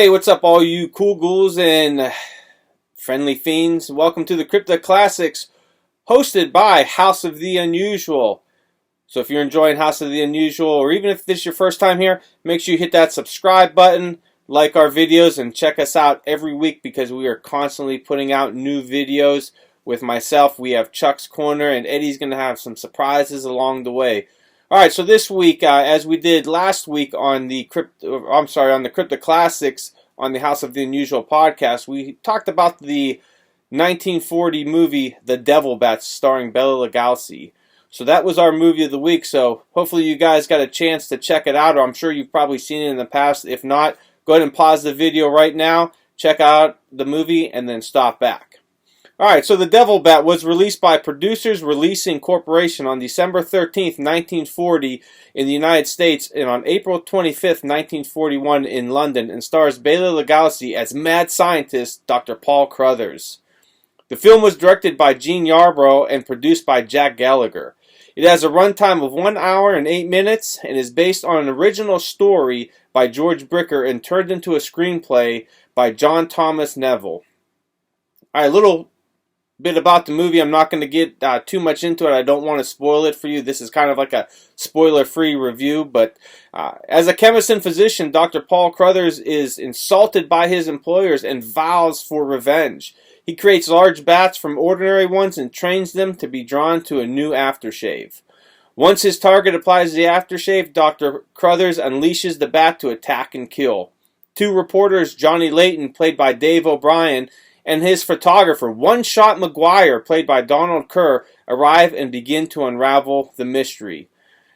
Hey, what's up, all you cool ghouls and friendly fiends? Welcome to the Crypt Classics, hosted by House of the Unusual. So if you're enjoying House of the Unusual, or even if this is your first time here, make sure you hit that subscribe button, like our videos, and check us out every week because we are constantly putting out new videos. With myself, we have Chuck's Corner, and Eddie's going to have some surprises along the way. Alright, so this week, as we did last week on the on the Crypt Classics on the House of the Unusual podcast, we talked about the 1940 movie The Devil Bats starring Bela Lugosi. So that was our movie of the week, so hopefully you guys got a chance to check it out, or I'm sure you've probably seen it in the past. If not, go ahead and pause the video right now, check out the movie, and then stop back. Alright, so The Devil Bat was released by Producers Releasing Corporation on December 13th, 1940 in the United States, and on April 25th, 1941 in London, and stars Bela Lugosi as mad scientist Dr. Paul Crothers. The film was directed by Jean Yarbrough and produced by Jack Gallagher. It has a runtime of 1 hour and 8 minutes and is based on an original story by George Bricker and turned into a screenplay by John Thomas Neville. Alright, a little bit about the movie. I'm not going to get too much into it. I don't want to spoil it for you. This is kind of like a spoiler-free review, but as a chemist and physician, Dr. Paul Crothers is insulted by his employers and vows for revenge. He creates large bats from ordinary ones and trains them to be drawn to a new aftershave. Once his target applies the aftershave, Dr. Crothers unleashes the bat to attack and kill. Two reporters, Johnny Layton, played by Dave O'Brien, and his photographer, One Shot McGuire, played by Donald Kerr, arrive and begin to unravel the mystery.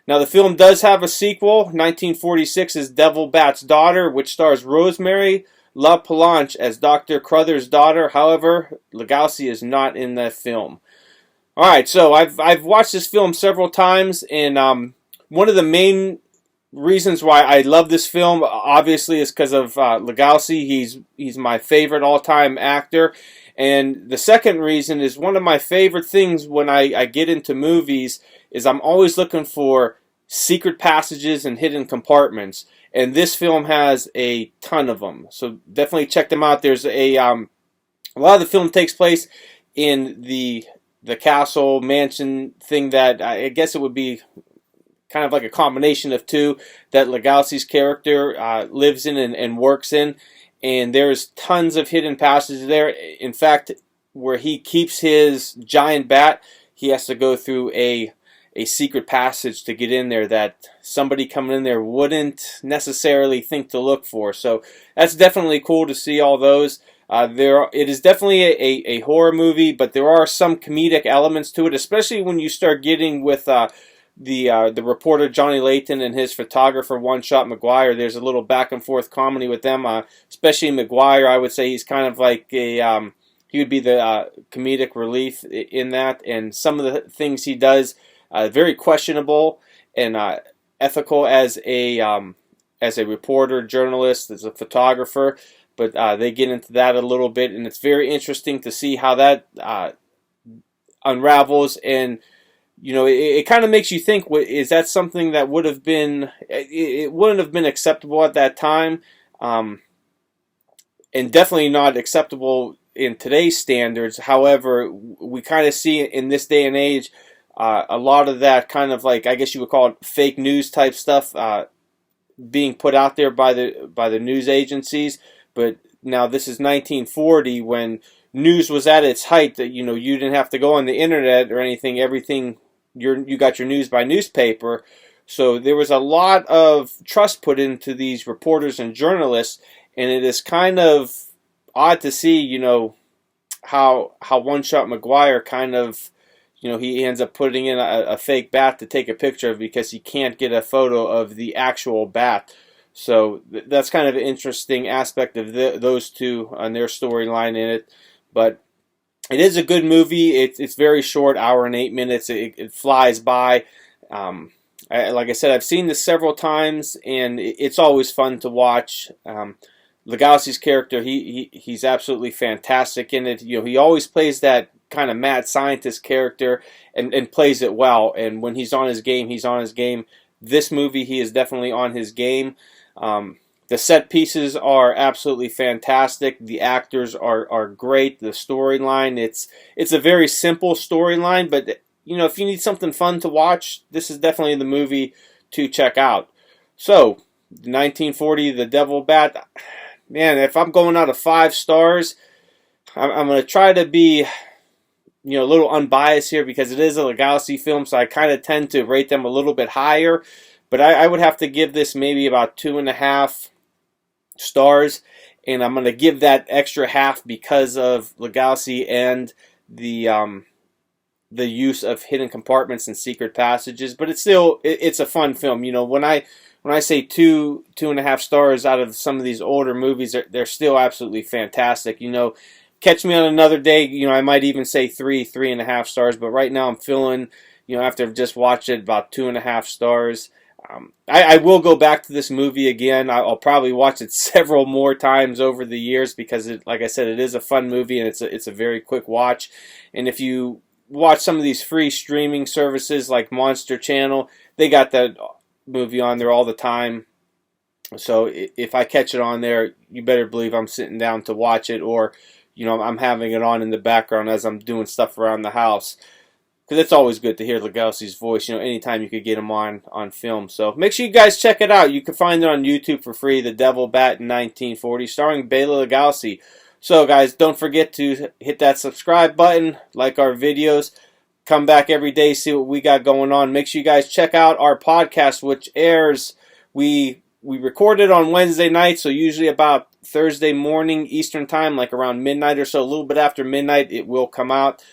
Now, the film does have a sequel, 1946's Devil Bat's Daughter, which stars Rosemary LaPallanche as Dr. Crothers' daughter. However, Lugosi is not in that film. Alright, so I've watched this film several times, and one of the main reasons why I love this film, obviously, is because of Lugosi. He's my favorite all-time actor. And the second reason is one of my favorite things when I get into movies is I'm always looking for secret passages and hidden compartments. And this film has a ton of them. So definitely check them out. There's a lot of the film takes place in the castle mansion thing that I guess it would be kind of like a combination of two that Lugosi's character lives in and works in, and there's tons of hidden passages there. In fact, where he keeps his giant bat, he has to go through a secret passage to get in there that somebody coming in there wouldn't necessarily think to look for. So that's definitely cool to see all those. It is definitely a horror movie, but there are some comedic elements to it, especially when you start getting with the reporter Johnny Layton and his photographer One Shot McGuire. There's a little back and forth comedy with them, especially McGuire. I would say he's kind of like he would be the comedic relief in that, and some of the things he does very questionable and ethical as a reporter, journalist, as a photographer. But they get into that a little bit, and it's very interesting to see how that unravels. And you know, it kind of makes you think, is that something that would have been, it wouldn't have been acceptable at that time, and definitely not acceptable in today's standards. However, we kind of see in this day and age a lot of that kind of, like, I guess you would call it fake news type stuff being put out there by the news agencies. But now this is 1940 when news was at its height, that, you know, you didn't have to go on the internet or anything. Everything, you got your news by newspaper. So there was a lot of trust put into these reporters and journalists, and it is kind of odd to see, you know, how One Shot McGuire kind of, you know, he ends up putting in a fake bat to take a picture of because he can't get a photo of the actual bat. So that's kind of an interesting aspect of those two and their storyline in it. But it is a good movie. It's very short, hour and 8 minutes. It flies by. Like I said, I've seen this several times, and it's always fun to watch. Lugosi's character, he's absolutely fantastic in it. You know, he always plays that kind of mad scientist character and plays it well. And when he's on his game, he's on his game. This movie, he is definitely on his game. The set pieces are absolutely fantastic. The actors are great. The storyline, it's a very simple storyline, but you know, if you need something fun to watch, this is definitely the movie to check out. So, 1940, The Devil Bat. Man, if I'm going out of 5 stars, I'm going to try to be, you know, a little unbiased here because it is a Lugosi film, so I kind of tend to rate them a little bit higher. But I would have to give this maybe about 2.5 stars, and I'm going to give that extra half because of Lugosi and the use of hidden compartments and secret passages. But it's a fun film. You know, when I say 2.5 stars out of some of these older movies, they're still absolutely fantastic. You know, catch me on another day, you know, I might even say 3.5 stars. But right now I'm feeling, you know, after I've just watched it, about 2.5 stars. I will go back to this movie again. I'll probably watch it several more times over the years because, like I said, it is a fun movie and it's a very quick watch. And if you watch some of these free streaming services like Monster Channel, they got that movie on there all the time. So if I catch it on there, you better believe I'm sitting down to watch it, or you know, I'm having it on in the background as I'm doing stuff around the house. Because it's always good to hear Lugosi's voice, you know, anytime you could get him on film. So make sure you guys check it out. You can find it on YouTube for free, The Devil Bat in 1940, starring Bela Lugosi. So guys, don't forget to hit that subscribe button, like our videos, come back every day, see what we got going on. Make sure you guys check out our podcast, which airs, we record it on Wednesday night, so usually about Thursday morning Eastern time, like around midnight or so, a little bit after midnight, it will come out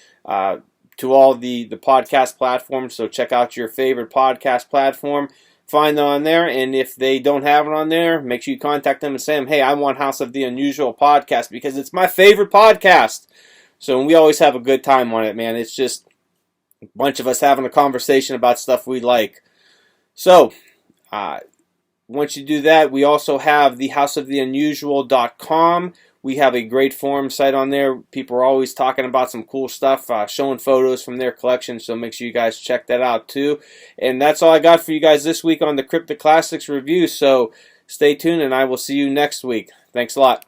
to all the podcast platforms. So check out your favorite podcast platform, find it on there, and if they don't have it on there, make sure you contact them and say, hey, I want House of the Unusual podcast because it's my favorite podcast. So we always have a good time on it, man. It's just a bunch of us having a conversation about stuff we like. So, once you do that, we also have the houseoftheunusual.com. We have a great forum site on there. People are always talking about some cool stuff, showing photos from their collection, so make sure you guys check that out too. And that's all I got for you guys this week on the Crypt Classics review, so stay tuned and I will see you next week. Thanks a lot.